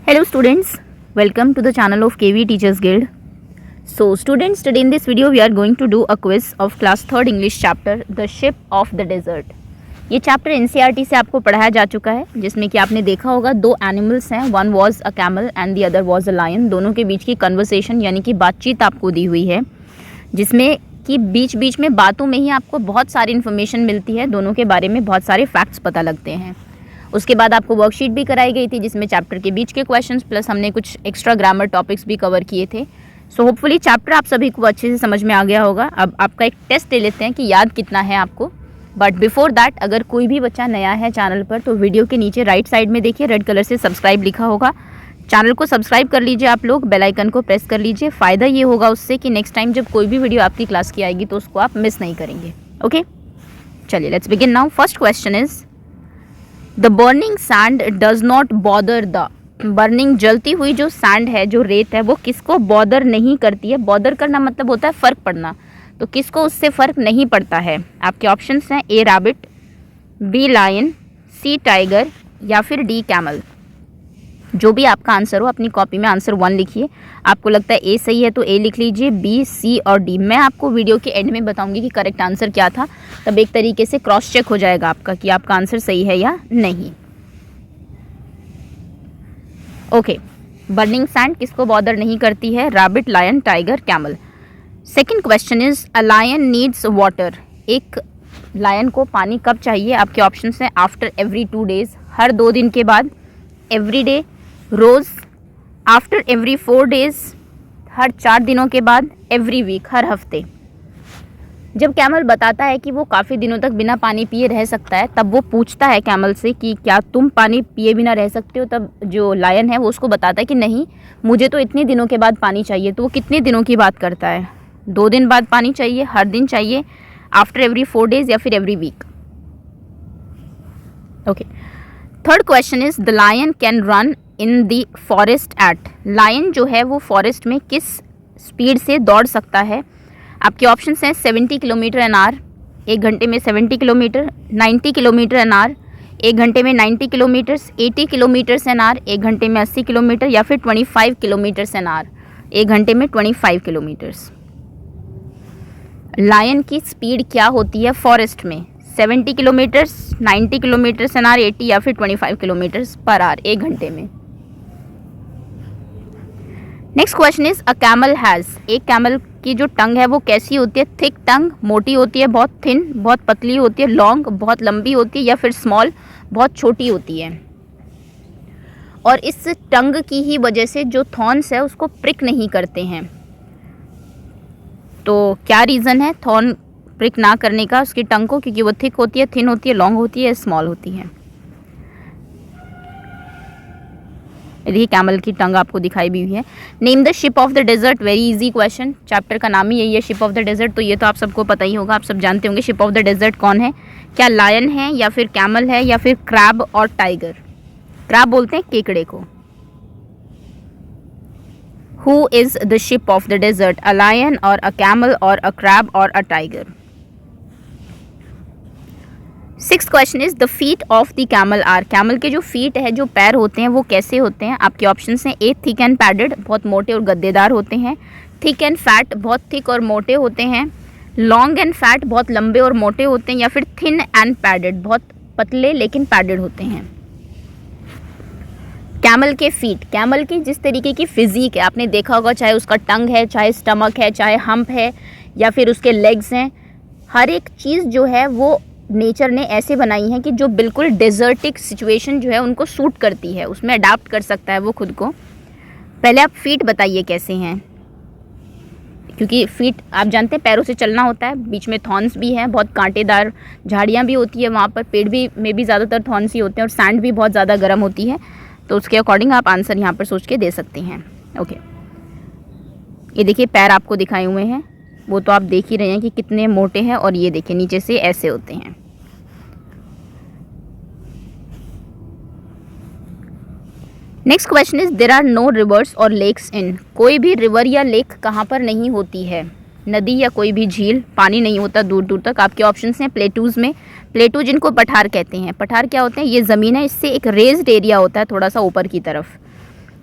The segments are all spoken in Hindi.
Hello students, welcome to the channel of KV Teachers Guild. So students, today in this video we are going to do a quiz of class 3rd English chapter The Ship of the Desert. ये चैप्टर NCERT से आपको पढ़ाया जा चुका है, जिसमें कि आपने देखा होगा दो एनिमल्स हैं, one was a camel and the other was a lion. दोनों के बीच की कन्वर्सेशन यानी कि बातचीत आपको दी हुई है, जिसमें कि बीच बीच में बातों में ही आपको बहुत सारी इन्फॉर्मेशन मिलती है, दोनों के बारे में बहुत सारे फैक्ट्स पता लगते हैं. उसके बाद आपको वर्कशीट भी कराई गई थी, जिसमें चैप्टर के बीच के क्वेश्चंस प्लस हमने कुछ एक्स्ट्रा ग्रामर टॉपिक्स भी कवर किए थे. सो होपफुली चैप्टर आप सभी को अच्छे से समझ में आ गया होगा. अब आपका एक टेस्ट ले लेते हैं कि याद कितना है आपको. बट बिफोर दैट, अगर कोई भी बच्चा नया है चैनल पर तो वीडियो के नीचे राइट साइड में देखिए रेड कलर से सब्सक्राइब लिखा होगा. चैनल को सब्सक्राइब कर लीजिए आप लोग, बेल आइकन को प्रेस कर लीजिए. फ़ायदा ये होगा उससे कि नेक्स्ट टाइम जब कोई भी वीडियो आपकी क्लास की आएगी तो उसको आप मिस नहीं करेंगे. ओके, चलिए let's begin now. First question is the burning sand does not bother the. Burning जलती हुई जो सैंड है, जो रेत है, वो किसको बॉदर नहीं करती है. बॉदर करना मतलब होता है फ़र्क पड़ना, तो किसको उससे फ़र्क नहीं पड़ता है. आपके ऑप्शंस हैं ए रैबिट, बी लायन, सी टाइगर या फिर डी कैमल. जो भी आपका आंसर हो अपनी कॉपी में आंसर 1 लिखिए. आपको लगता है ए सही है तो ए लिख लीजिए, बी, सी और डी. मैं आपको वीडियो के एंड में बताऊंगी कि करेक्ट आंसर क्या था, तब एक तरीके से क्रॉस चेक हो जाएगा आपका कि आपका आंसर सही है या नहीं. ओके, बर्निंग सैंड किसको बॉदर नहीं करती है. Rabbit, lion, tiger, camel. Second question is a lion needs water. एक लायन को पानी कब चाहिए. आपके ऑप्शन हैं आफ्टर एवरी 2 डेज, हर 2 दिन के बाद, एवरी डे, रोज़, आफ्टर एवरी 4 डेज, हर 4 दिनों के बाद, एवरी वीक, हर हफ्ते. जब कैमल बताता है कि वो काफ़ी दिनों तक बिना पानी पिए रह सकता है, तब वो पूछता है कैमल से कि क्या तुम पानी पिए बिना रह सकते हो. तब जो लायन है वो उसको बताता है कि नहीं, मुझे तो इतने दिनों के बाद पानी चाहिए. तो वो कितने दिनों की बात करता है. 2 दिन बाद पानी चाहिए, हर दिन चाहिए, आफ्टर एवरी 4 डेज या फिर every week. Okay, third question is the lion can run in the forest at. Lion जो है वो फॉरेस्ट में किस स्पीड से दौड़ सकता है. आपके ऑप्शंस हैं 70 किलोमीटर एन आवर, 1 घंटे में 70 किलोमीटर, 90 किलोमीटर एन आवर, 1 घंटे में 90 किलोमीटर्स, 80 किलोमीटर्स एन आवर, 1 घंटे में 80 किलोमीटर या फिर 25 किलोमीटर्स एन आवर, 1 घंटे में 25 किलोमीटर्स. लायन की स्पीड क्या होती है फॉरेस्ट में. 70 किलोमीटर्स, 90 किलोमीटर्स एन आवर, 80 या फिर 25 किलोमीटर्स पर आवर 1 घंटे में. Next question is a camel has. एक कैमल की जो टंग है वो कैसी होती है. थिक टंग, मोटी होती है, बहुत थिन, बहुत पतली होती है, लॉन्ग, बहुत लंबी होती है, या फिर स्मॉल, बहुत छोटी होती है. और इस टंग की ही वजह से जो थॉर्न्स है उसको प्रिक नहीं करते हैं. तो क्या रीज़न है थॉर्न प्रिक ना करने का उसकी टंग को. क्योंकि वो थिक होती है, थिन होती है, लॉन्ग होती है, स्मॉल होती है. देखिए कैमल की टंग आपको दिखाई भी हुई है. Name the ship of the desert. Very easy question. Chapter का नाम ही यही है, शिप ऑफ द डेजर्ट. तो ये तो आप सबको पता ही होगा, आप सब जानते होंगे शिप ऑफ द डेजर्ट कौन है. क्या लायन है या फिर कैमल है या फिर क्रैब और टाइगर. क्रैब बोलते हैं केकड़े को. Who is the ship of the desert? A lion or a camel or a crab or a tiger? Sixth question is the feet of the camel are. Camel के जो फीट है, जो पैर होते हैं, वो कैसे होते हैं. आपके ऑप्शंस हैं ए थिक एंड पैडेड, बहुत मोटे और गद्देदार होते हैं. थिक एंड फैट, बहुत थिक और मोटे होते हैं. लॉन्ग एंड फैट, बहुत लंबे और मोटे होते हैं. या फिर थिन एंड पैडेड, बहुत पतले लेकिन पैडेड होते हैं. कैमल के फीट, कैमल की जिस तरीके की फिजिक है आपने देखा होगा, चाहे उसका टंग है, चाहे स्टमक है, चाहे हम्प है, या फिर उसके लेग्स हैं, हर एक चीज़ जो है वो नेचर ने ऐसे बनाई है कि जो बिल्कुल डेजर्टिक सिचुएशन जो है उनको सूट करती है, उसमें अडाप्ट कर सकता है वो खुद को. पहले आप फीट बताइए कैसे हैं. क्योंकि फीट आप जानते हैं पैरों से चलना होता है, बीच में थॉर्न्स भी हैं, बहुत कांटेदार झाड़ियाँ भी होती है वहाँ पर, पेड़ भी में भी ज़्यादातर थॉर्न्स ही होते हैं, और सैंड भी बहुत ज़्यादा गर्म होती है. तो उसके अकॉर्डिंग आप आंसर यहाँ पर सोच के दे सकते हैं. ओके, ये देखिए पैर आपको दिखाए हुए हैं, वो तो आप देख ही रहे हैं कि कितने मोटे हैं, और ये देखिए नीचे से ऐसे होते हैं. Next question is there are no rivers और लेक्स इन. कोई भी रिवर या लेक कहाँ पर नहीं होती है. नदी या कोई भी झील, पानी नहीं होता दूर दूर तक. आपके ऑप्शंस हैं प्लेटूज़ में. प्लेटू जिनको पठार कहते हैं. पठार क्या होते हैं, ये ज़मीन है, इससे एक रेज्ड एरिया होता है थोड़ा सा ऊपर की तरफ.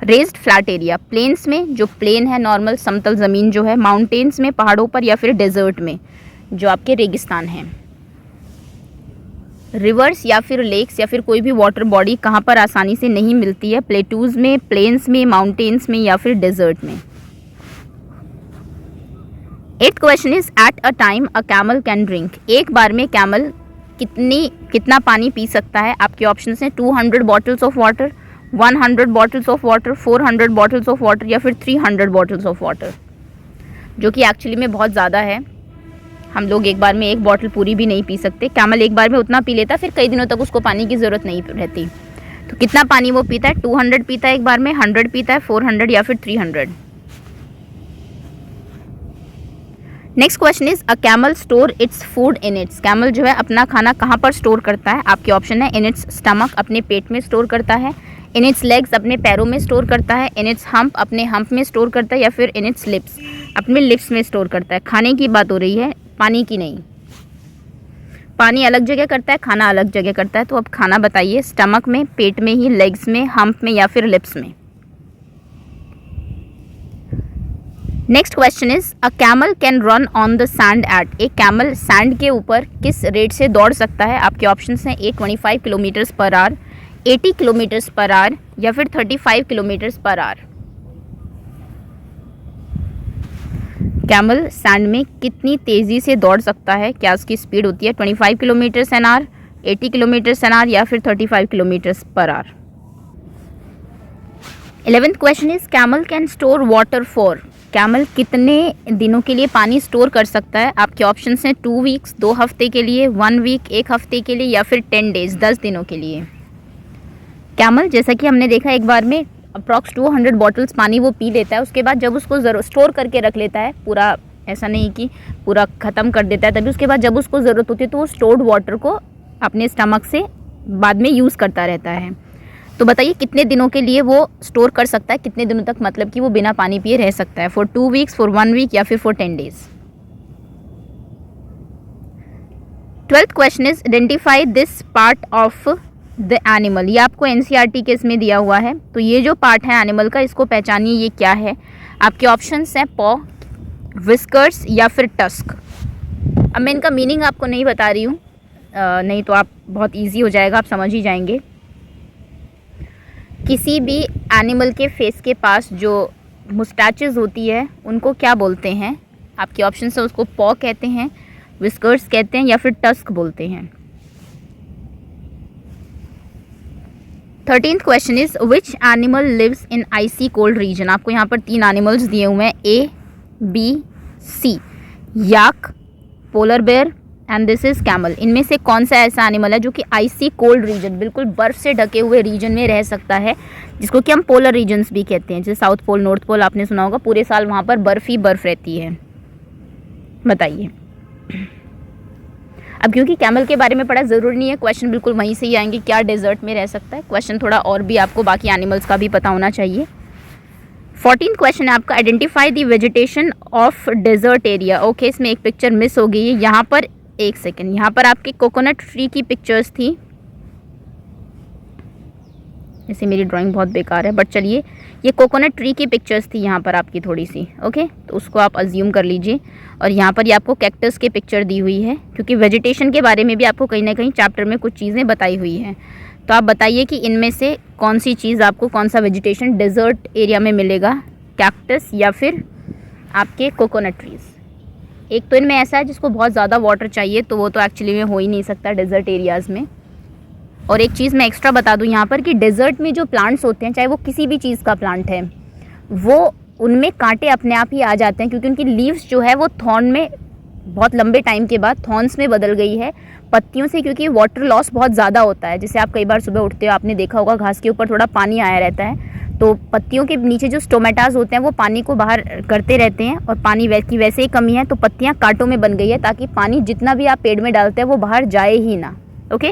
रेज्ड फ्लैट एरिया, प्लेन्स में जो प्लेन है नॉर्मल समतल ज़मीन जो है, माउंटेन्स में पहाड़ों पर, या फिर डेजर्ट में जो आपके रेगिस्तान हैं। रिवर्स या फिर लेक्स या फिर कोई भी वाटर बॉडी कहाँ पर आसानी से नहीं मिलती है, प्लेटूज़ में, प्लेन्स में, माउंटेन्स में, या फिर डेजर्ट में। 8th question is at a time a camel can drink, एक बार में कैमल कितना पानी पी सकता है। आपके ऑप्शन हैं 200 bottles of water, 100 bottles of water, 400 bottles of water, या फिर 300 बॉटल्स ऑफ वाटर, जो कि एक्चुअली में बहुत ज़्यादा है। हम लोग एक बार में एक बॉटल पूरी भी नहीं पी सकते। कैमल एक बार में उतना पी लेता, फिर कई दिनों तक उसको पानी की ज़रूरत नहीं रहती। तो कितना पानी वो पीता है? 200 पीता है एक बार में, 100 पीता है, 400 या फिर 300। Next question is a camel store its food in its, camel जो है अपना खाना कहाँ पर स्टोर करता है। आपके ऑप्शन है इन इट्स स्टमक, अपने पेट में स्टोर करता है, इन इट्स लेग्स, अपने पैरों में स्टोर करता है, इन इट्स हम्प, अपने हम्प में स्टोर करता है, या फिर इन इट्स लिप्स, अपने लिप्स में स्टोर करता है। खाने की बात हो रही है, पानी की नहीं। पानी अलग जगह करता है, खाना अलग जगह करता है। तो अब खाना बताइए, स्टमक में, पेट में ही, लेग्स में, हम्प में, या फिर लिप्स में। Next question is a camel can run on the sand at, एक कैमल सैंड के ऊपर किस रेट से दौड़ सकता है। आपके ऑप्शंस हैं 25 kilometres per hour, 80 kilometres per hour, या फिर 35 kilometres per hour. Camel sand में कितनी तेज़ी से दौड़ सकता है, क्या उसकी स्पीड होती है 25 kilometres an hour, 80 kilometres an hour, या फिर 35 kilometres per hour. 11th question is camel can store water for, camel कितने दिनों के लिए पानी स्टोर कर सकता है। आपके ऑप्शंस हैं 2 वीक्स, 2 हफ्ते के लिए, 1 वीक, 1 हफ्ते के लिए, या फिर 10 डेज, 10 दिनों के लिए। कैमल जैसा कि हमने देखा एक बार में अप्रॉक्स 200 बॉटल्स पानी वो पी लेता है, उसके बाद जब उसको स्टोर करके रख लेता है, पूरा ऐसा नहीं कि पूरा ख़त्म कर देता है, तभी उसके बाद जब उसको ज़रूरत होती है तो वो स्टोर्ड वाटर को अपने स्टमक से बाद में यूज़ करता रहता है। तो बताइए कितने दिनों के लिए वो स्टोर कर सकता है, कितने दिनों तक मतलब कि वो बिना पानी पिए रह सकता है, फॉर 2 वीक्स, फॉर 1 वीक, या फिर for 10 days. 12th question is identify this part of the animal, ये आपको एनसीईआरटी के इसमें दिया हुआ है। तो ये जो पार्ट है एनिमल का, इसको पहचानिए ये क्या है। आपके ऑप्शंस हैं पॉ, विस्कर्स, या फिर टस्क। अब मैं इनका मीनिंग आपको नहीं बता रही हूँ, नहीं तो आप बहुत इजी हो जाएगा, आप समझ ही जाएंगे। किसी भी एनिमल के फेस के पास जो मुस्टैचेस होती है उनको क्या बोलते हैं। आपके ऑप्शन से उसको पॉ कहते हैं, विस्कर्स कहते हैं, या फिर टस्क बोलते हैं। 13th question is which animal lives in icy cold region, आपको यहाँ पर 3 एनिमल्स दिए हुए हैं, A, B, C, yak, polar bear and this is camel. इनमें से कौन सा ऐसा एनिमल है जो कि आइसी कोल्ड रीजन, बिल्कुल बर्फ़ से ढके हुए रीजन में रह सकता है, जिसको कि हम पोलर रीजन्स भी कहते हैं। जैसे साउथ पोल, नॉर्थ पोल आपने सुना होगा, पूरे साल वहाँ पर बर्फ़ ही बर्फ़ रहती है। बताइए। अब क्योंकि कैमल के बारे में पढ़ा ज़रूरी नहीं है, क्वेश्चन बिल्कुल वहीं से ही आएंगे, क्या डेजर्ट में रह सकता है। क्वेश्चन थोड़ा और भी आपको बाकी एनिमल्स का भी पता होना चाहिए। 14th क्वेश्चन है आपका identify the vegetation of desert area. Okay, इसमें एक पिक्चर मिस हो गई है यहाँ पर, एक सेकेंड, यहाँ पर आपकी कोकोनट ट्री की पिक्चर्स थी। जैसे मेरी ड्राइंग बहुत बेकार है, बट चलिए, ये कोकोनट ट्री की पिक्चर्स थी यहाँ पर आपकी थोड़ी सी। ओके, तो उसको आप अज्यूम कर लीजिए। और यहाँ पर ये आपको कैक्टस की पिक्चर दी हुई है, क्योंकि वेजिटेशन के बारे में भी आपको कहीं ना कहीं चैप्टर में कुछ चीज़ें बताई हुई हैं। तो आप बताइए कि इनमें से कौन सी चीज़ आपको, कौन सा वेजिटेशन डेजर्ट एरिया में मिलेगा, कैक्टस या फिर आपके कोकोनट ट्रीज़। एक तो इनमें ऐसा है जिसको बहुत ज़्यादा वाटर चाहिए, तो वो तो एक्चुअली में हो ही नहीं सकता डेजर्ट एरियाज़ में। और एक चीज़ मैं एक्स्ट्रा बता दूं यहाँ पर कि डेजर्ट में जो प्लांट्स होते हैं, चाहे वो किसी भी चीज़ का प्लांट है, वो उनमें कांटे अपने आप ही आ जाते हैं, क्योंकि उनकी लीव्स जो है वो थॉर्न में बहुत लंबे टाइम के बाद थॉर्न्स में बदल गई है पत्तियों से, क्योंकि वाटर लॉस बहुत ज़्यादा होता है। जैसे आप कई बार सुबह उठते हो, आपने देखा होगा घास के ऊपर थोड़ा पानी आया रहता है, तो पत्तियों के नीचे जो स्टोमेटाज होते हैं वो पानी को बाहर करते रहते हैं, और पानी की वैसे ही कमी है, तो पत्तियाँ कांटों में बन गई है, ताकि पानी जितना भी आप पेड़ में डालते हैं वो बाहर जाए ही ना। ओके,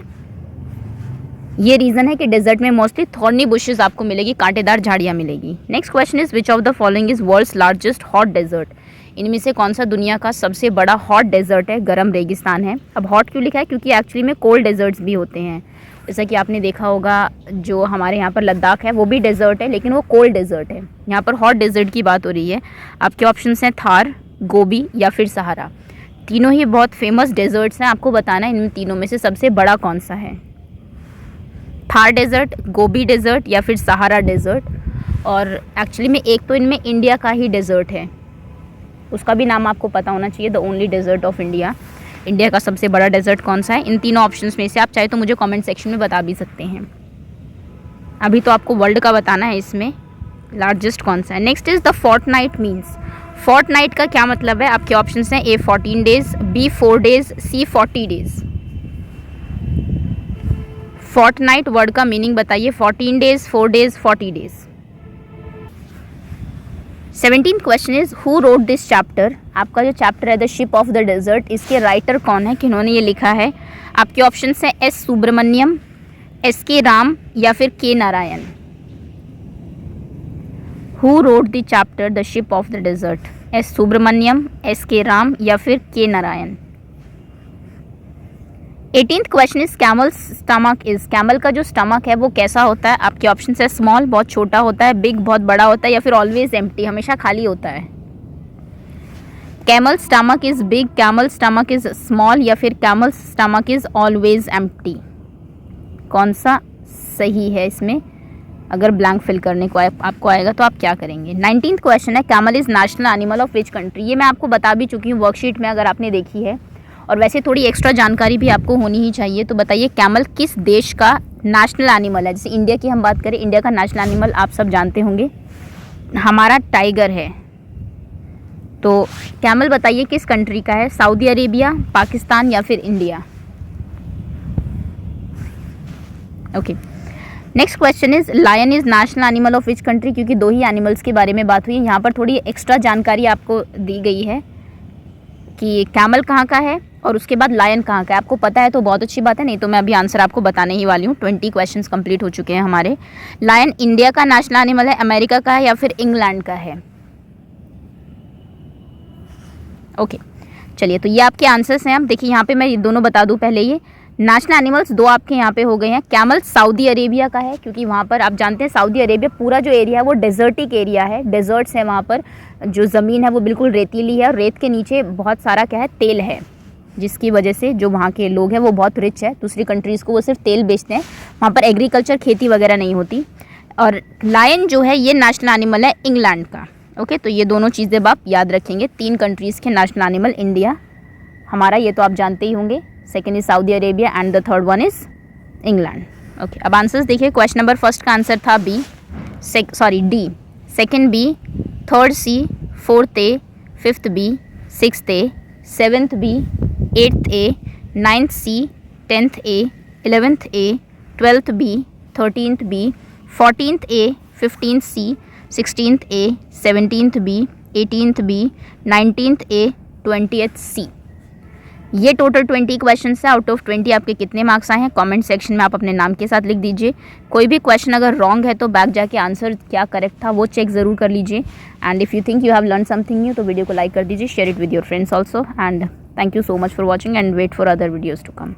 ये रीज़न है कि डेजर्ट में मोस्टली थॉर्नी बुशेस आपको मिलेगी, कांटेदार झाड़ियाँ मिलेगी। Next question is which of the following is world's largest hot desert, इनमें से कौन सा दुनिया का सबसे बड़ा हॉट डेजर्ट है, गर्म रेगिस्तान है। अब हॉट क्यों लिखा है, क्योंकि एक्चुअली में कोल्ड डेजर्ट्स भी होते हैं, जैसा कि आपने देखा होगा जो हमारे यहाँ पर लद्दाख है वो भी डेजर्ट है, लेकिन वो कोल्ड डेजर्ट है। यहाँ पर हॉट डेजर्ट की बात हो रही है। आपके ऑप्शंस हैं थार, गोबी या फिर सहारा। तीनों ही बहुत फेमस डेजर्ट्स हैं। आपको बताना है इन तीनों में से सबसे बड़ा कौन सा है, थार डेजर्ट, गोबी डेजर्ट या फिर सहारा डेजर्ट। और एक्चुअली में एक तो इनमें इंडिया का ही डेजर्ट है, उसका भी नाम आपको पता होना चाहिए, the only desert of India. India का सबसे बड़ा डेजर्ट कौन सा है? इन तीनों ऑप्शंस में से आप चाहे तो मुझे कमेंट सेक्शन में बता भी सकते हैं। अभी तो आपको वर्ल्ड का बताना है, इसमें लार्जेस्ट कौन सा है। Next is the fortnight means. Fortnight का क्या मतलब है? आपके ऑप्शंस हैं A 14 days, B 4 days, C 40 days. Fortnight word का मीनिंग बताइए। 14 days, 4 days, 40 days. 17th question is who wrote this chapter. आपका जो चैप्टर है the ship of the desert, इसके राइटर कौन है, किन्होंने ये लिखा है? आपके ऑप्शंस हैं S Subramaniam, S K Ram या फिर K Narayan. Who wrote the chapter the ship of the desert? S Subramaniam, S K Ram या फिर K Narayan. 18th question is camel stomach is. Camel का जो स्टमक है वो कैसा होता है? आपके ऑप्शन है स्मॉल, बहुत छोटा होता है, बिग, बहुत बड़ा होता है, या फिर ऑलवेज एम्प्टी, हमेशा खाली होता है। Camel stomach is big, camel stomach is small या फिर camel stomach is always empty. कौन सा सही है इसमें? अगर ब्लैंक फिल करने को आपको आएगा तो आप क्या करेंगे? 19th क्वेश्चन है camel is national animal of which country. ये मैं आपको बता भी चुकी हूँ वर्कशीट में, अगर आपने देखी है। और वैसे थोड़ी एक्स्ट्रा जानकारी भी आपको होनी ही चाहिए। तो बताइए कैमल किस देश का नेशनल एनिमल है? जैसे इंडिया की हम बात करें, इंडिया का नेशनल एनिमल आप सब जानते होंगे, हमारा टाइगर है। तो कैमल बताइए किस कंट्री का है? सऊदी अरेबिया, पाकिस्तान या फिर India? Okay. Next question is lion is national animal of which country. क्योंकि दो ही एनिमल्स के बारे में बात हुई है, यहाँ पर थोड़ी एक्स्ट्रा जानकारी आपको दी गई है कि कैमल कहाँ का है और उसके बाद लायन कहाँ का है। आपको पता है तो बहुत अच्छी बात है, नहीं तो मैं अभी आंसर आपको बताने ही वाली हूँ। 20 क्वेश्चंस कंप्लीट हो चुके हैं हमारे। लायन इंडिया का नेशनल एनिमल है, अमेरिका का है या फिर इंग्लैंड का है? ओके, चलिए तो ये आपके आंसर्स हैं। अब देखिए यहाँ पे मैं ये दोनों बता दूँ पहले। ये नेशनल एनिमल्स दो आपके यहाँ पे हो गए हैं। कैमल सऊदी अरेबिया का है, क्योंकि वहाँ पर आप जानते हैं सऊदी अरेबिया पूरा जो एरिया है वो डेजर्टिक एरिया है, डेजर्ट्स है वहाँ पर। जो ज़मीन है वो बिल्कुल रेतीली है और रेत के नीचे बहुत सारा क्या है, तेल है, जिसकी वजह से जो वहाँ के लोग हैं वो बहुत रिच है। दूसरी कंट्रीज़ को वो सिर्फ तेल बेचते हैं, वहाँ पर एग्रीकल्चर, खेती वगैरह नहीं होती। और लायन जो है ये नेशनल एनिमल है इंग्लैंड का। ओके, तो ये दोनों चीज़ें आप याद रखेंगे। 3 कंट्रीज़ के नेशनल एनिमल, इंडिया हमारा, ये तो आप जानते ही होंगे। Second is Saudi Arabia and the third one is England. Okay, अब आंसर्स देखिए। क्वेश्चन नंबर फर्स्ट का आंसर था D, second B, third C, fourth A, fifth B, sixth A, seventh B, eighth A, ninth C, 10th A, 11th A, 12th B, 13th B, 14th A, 15th C, 16th A, 17th B, 18th B, 19th A, 20th C. ये टोटल 20 क्वेश्चन है। आउट ऑफ 20 आपके कितने मार्क्स आए हैं कमेंट सेक्शन में आप अपने नाम के साथ लिख दीजिए। कोई भी क्वेश्चन अगर रॉन्ग है तो बैक जाके आंसर क्या करेक्ट था वो चेक ज़रूर कर लीजिए। And if you think you have learn something new तो वीडियो को लाइक कर दीजिए, share it with your friends also. And thank you so much for watching and wait for other videos to come.